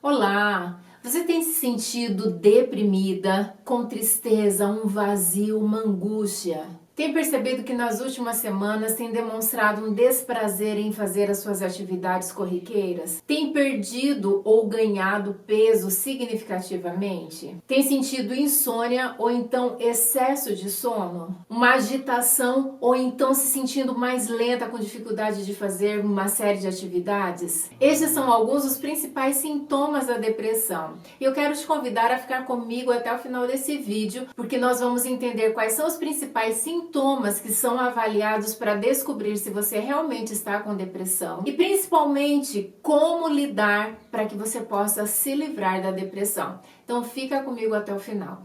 Olá! Você tem se sentido deprimida, com tristeza, um vazio, uma angústia? Tem percebido que nas últimas semanas tem demonstrado um desprazer em fazer as suas atividades corriqueiras? Tem perdido ou ganhado peso significativamente? Tem sentido insônia ou então excesso de sono? Uma agitação ou então se sentindo mais lenta com dificuldade de fazer uma série de atividades? Estes são alguns dos principais sintomas da depressão. E eu quero te convidar a ficar comigo até o final desse vídeo, porque nós vamos entender quais são os principais sintomas que são avaliados para descobrir se você realmente está com depressão e principalmente como lidar para que você possa se livrar da depressão. Então fica comigo até o final.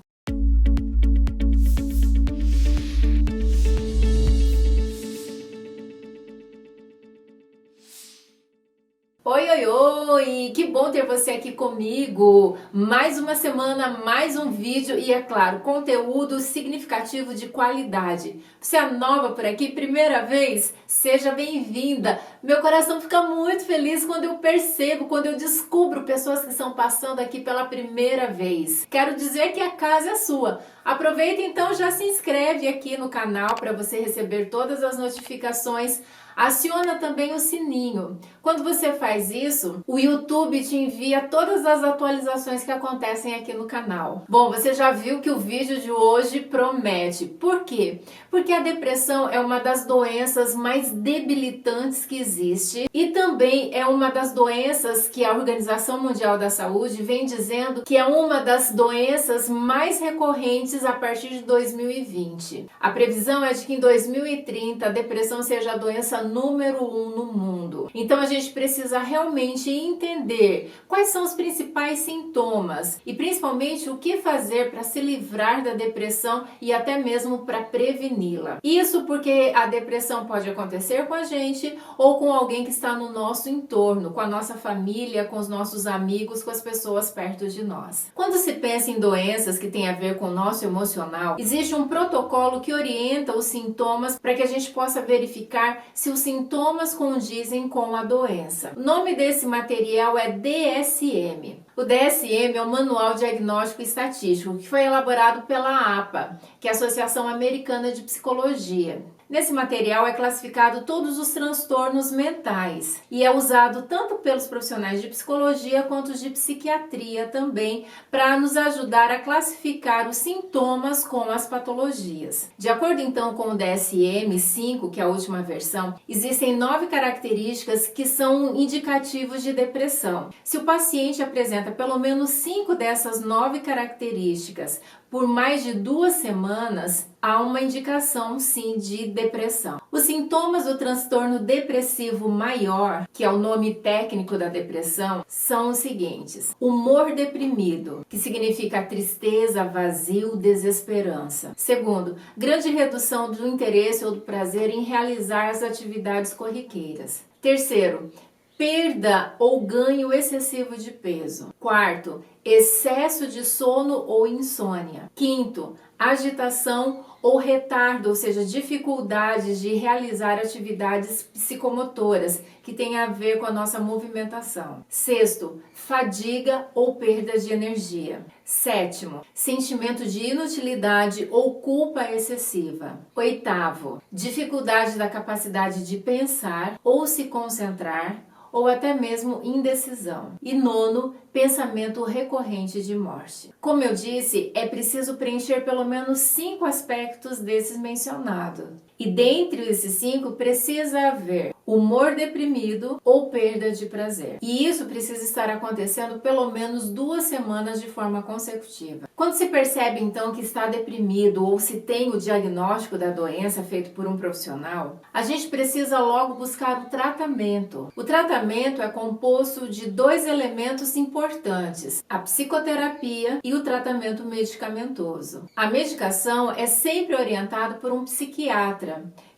Oi, oi, oi! Que bom ter você aqui comigo! Mais uma semana, mais um vídeo e, é claro, conteúdo significativo de qualidade. Você é nova por aqui, primeira vez? Seja bem-vinda! Meu coração fica muito feliz quando eu percebo, quando eu descubro pessoas que estão passando aqui pela primeira vez. Quero dizer que a casa é sua. Aproveita então, já se inscreve aqui no canal para você receber todas as notificações. Aciona também o sininho. Quando você faz isso, o YouTube te envia todas as atualizações que acontecem aqui no canal. Bom, você já viu que o vídeo de hoje promete. Por quê? Porque a depressão é uma das doenças mais debilitantes que existe e também é uma das doenças que a Organização Mundial da Saúde vem dizendo que é uma das doenças mais recorrentes a partir de 2020. A previsão é de que em 2030 a depressão seja a doença número 1 no mundo. Então a gente precisa realmente entender quais são os principais sintomas e principalmente o que fazer para se livrar da depressão e até mesmo para preveni-la. Isso porque a depressão pode acontecer com a gente ou com alguém que está no nosso entorno, com a nossa família, com os nossos amigos, com as pessoas perto de nós. Quando se pensa em doenças que têm a ver com o nosso emocional, existe um protocolo que orienta os sintomas para que a gente possa verificar se os sintomas condizem com a doença. O nome desse material é DSM. O DSM é o Manual Diagnóstico e Estatístico, que foi elaborado pela APA, que é a Associação Americana de Psicologia. Nesse material é classificado todos os transtornos mentais e é usado tanto pelos profissionais de psicologia quanto de psiquiatria também para nos ajudar a classificar os sintomas com as patologias. De acordo então com o DSM-5, que é a última versão, existem 9 características que são indicativos de depressão. Se o paciente apresenta pelo menos 5 dessas 9 características por mais de 2 semanas, há uma indicação sim de depressão. Os sintomas do transtorno depressivo maior, que é o nome técnico da depressão, são os seguintes: humor deprimido, que significa tristeza, vazio, desesperança. Segundo, grande redução do interesse ou do prazer em realizar as atividades corriqueiras. Terceiro, perda ou ganho excessivo de peso. Quarto, excesso de sono ou insônia. Quinto, agitação ou retardo, ou seja, dificuldades de realizar atividades psicomotoras que têm a ver com a nossa movimentação. Sexto, fadiga ou perda de energia. Sétimo, sentimento de inutilidade ou culpa excessiva. Oitavo, dificuldade da capacidade de pensar ou se concentrar, ou até mesmo indecisão. E nono, pensamento recorrente de morte. Como eu disse, é preciso preencher pelo menos 5 aspectos desses mencionados. E dentre esses 5 precisa haver humor deprimido ou perda de prazer. E isso precisa estar acontecendo pelo menos 2 semanas de forma consecutiva. Quando se percebe então que está deprimido ou se tem o diagnóstico da doença feito por um profissional, a gente precisa logo buscar o tratamento. O tratamento é composto de 2 elementos importantes: a psicoterapia e o tratamento medicamentoso. A medicação é sempre orientada por um psiquiatra,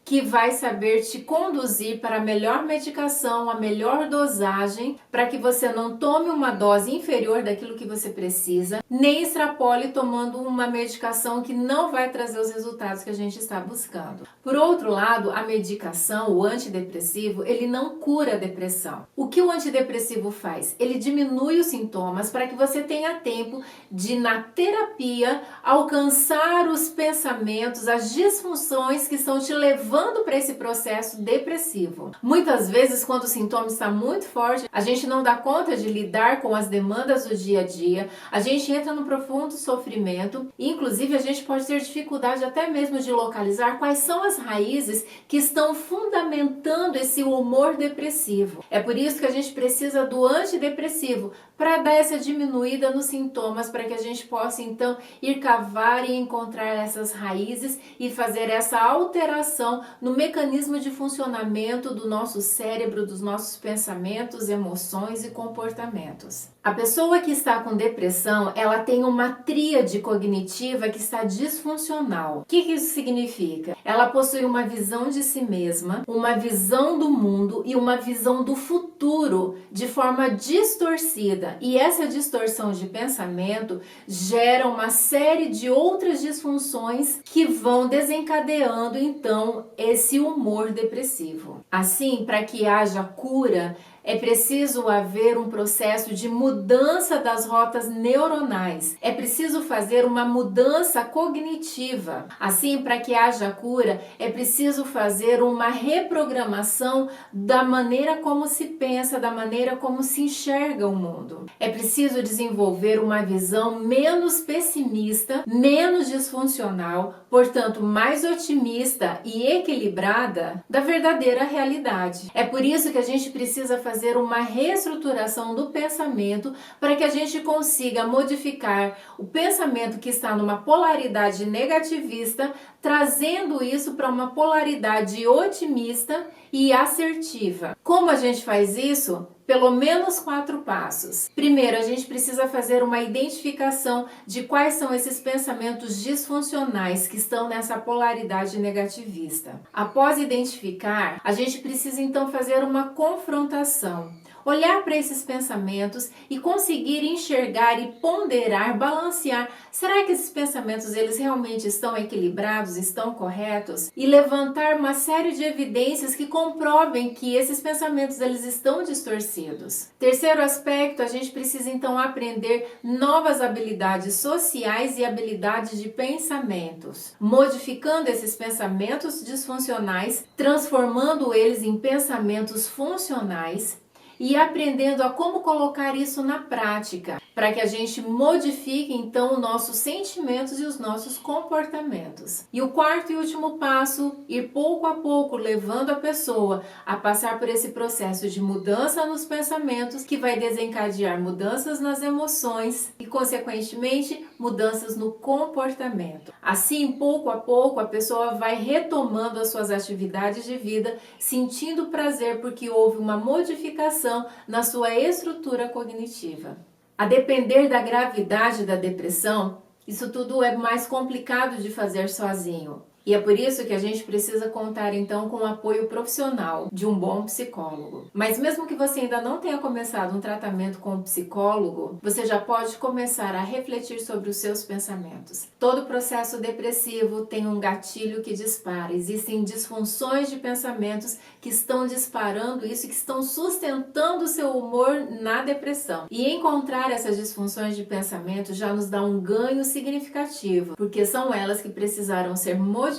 que vai saber te conduzir para a melhor medicação, a melhor dosagem, para que você não tome uma dose inferior daquilo que você precisa, nem extrapole tomando uma medicação que não vai trazer os resultados que a gente está buscando. Por outro lado, a medicação, o antidepressivo, ele não cura a depressão. O que o antidepressivo faz? Ele diminui os sintomas para que você tenha tempo de, na terapia, alcançar os pensamentos, as disfunções que estão te levando para esse processo depressivo. Muitas vezes, quando o sintoma está muito forte, a gente não dá conta de lidar com as demandas do dia a dia, a gente entra no profundo sofrimento e, inclusive, a gente pode ter dificuldade até mesmo de localizar quais são as raízes que estão fundamentando esse humor depressivo. É por isso que a gente precisa do antidepressivo, para dar essa diminuída nos sintomas, para que a gente possa então ir cavar e encontrar essas raízes e fazer essa alteração no mecanismo de funcionamento do nosso cérebro, dos nossos pensamentos, emoções e comportamentos. A pessoa que está com depressão, ela tem uma tríade cognitiva que está disfuncional. O que isso significa? Ela possui uma visão de si mesma, uma visão do mundo e uma visão do futuro de forma distorcida. E essa distorção de pensamento gera uma série de outras disfunções que vão desencadeando então esse humor depressivo. Assim, para que haja cura, é preciso haver um processo de mudança das rotas neuronais. É preciso fazer uma mudança cognitiva. Assim, para que haja cura, é preciso fazer uma reprogramação da maneira como se pensa, da maneira como se enxerga o mundo. É preciso desenvolver uma visão menos pessimista, menos disfuncional, portanto, mais otimista e equilibrada da verdadeira realidade. É por isso que a gente precisa fazer uma reestruturação do pensamento para que a gente consiga modificar o pensamento que está numa polaridade negativista, trazendo isso para uma polaridade otimista e assertiva. Como a gente faz isso? Pelo menos 4 passos. Primeiro, a gente precisa fazer uma identificação de quais são esses pensamentos disfuncionais que estão nessa polaridade negativista. Após identificar, a gente precisa então fazer uma confrontação. Olhar para esses pensamentos e conseguir enxergar e ponderar, balancear. Será que esses pensamentos eles realmente estão equilibrados, estão corretos? E levantar uma série de evidências que comprovem que esses pensamentos eles estão distorcidos. Terceiro aspecto, a gente precisa então aprender novas habilidades sociais e habilidades de pensamentos, modificando esses pensamentos disfuncionais, transformando eles em pensamentos funcionais e aprendendo a como colocar isso na prática, para que a gente modifique então os nossos sentimentos e os nossos comportamentos. E o quarto e último passo, ir pouco a pouco levando a pessoa a passar por esse processo de mudança nos pensamentos, que vai desencadear mudanças nas emoções e, consequentemente, mudanças no comportamento. Assim, pouco a pouco, a pessoa vai retomando as suas atividades de vida, sentindo prazer porque houve uma modificação na sua estrutura cognitiva. A depender da gravidade da depressão, isso tudo é mais complicado de fazer sozinho. E é por isso que a gente precisa contar então com o apoio profissional de um bom psicólogo. Mas mesmo que você ainda não tenha começado um tratamento com um psicólogo, você já pode começar a refletir sobre os seus pensamentos. Todo processo depressivo tem um gatilho que dispara. Existem disfunções de pensamentos que estão disparando isso, que estão sustentando o seu humor na depressão. E encontrar essas disfunções de pensamento já nos dá um ganho significativo, porque são elas que precisaram ser modificadas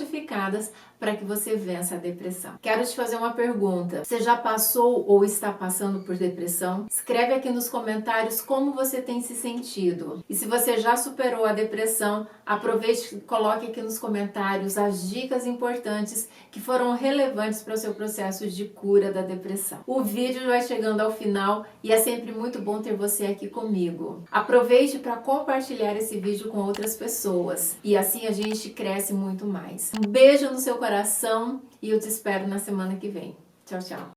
para que você vença a depressão. Quero te fazer uma pergunta. Você já passou ou está passando por depressão? Escreve aqui nos comentários como você tem se sentido. E se você já superou a depressão, aproveite e coloque aqui nos comentários as dicas importantes que foram relevantes para o seu processo de cura da depressão. O vídeo vai chegando ao final e é sempre muito bom ter você aqui comigo. Aproveite para compartilhar esse vídeo com outras pessoas e assim a gente cresce muito mais. Um beijo no seu coração e eu te espero na semana que vem. Tchau, tchau.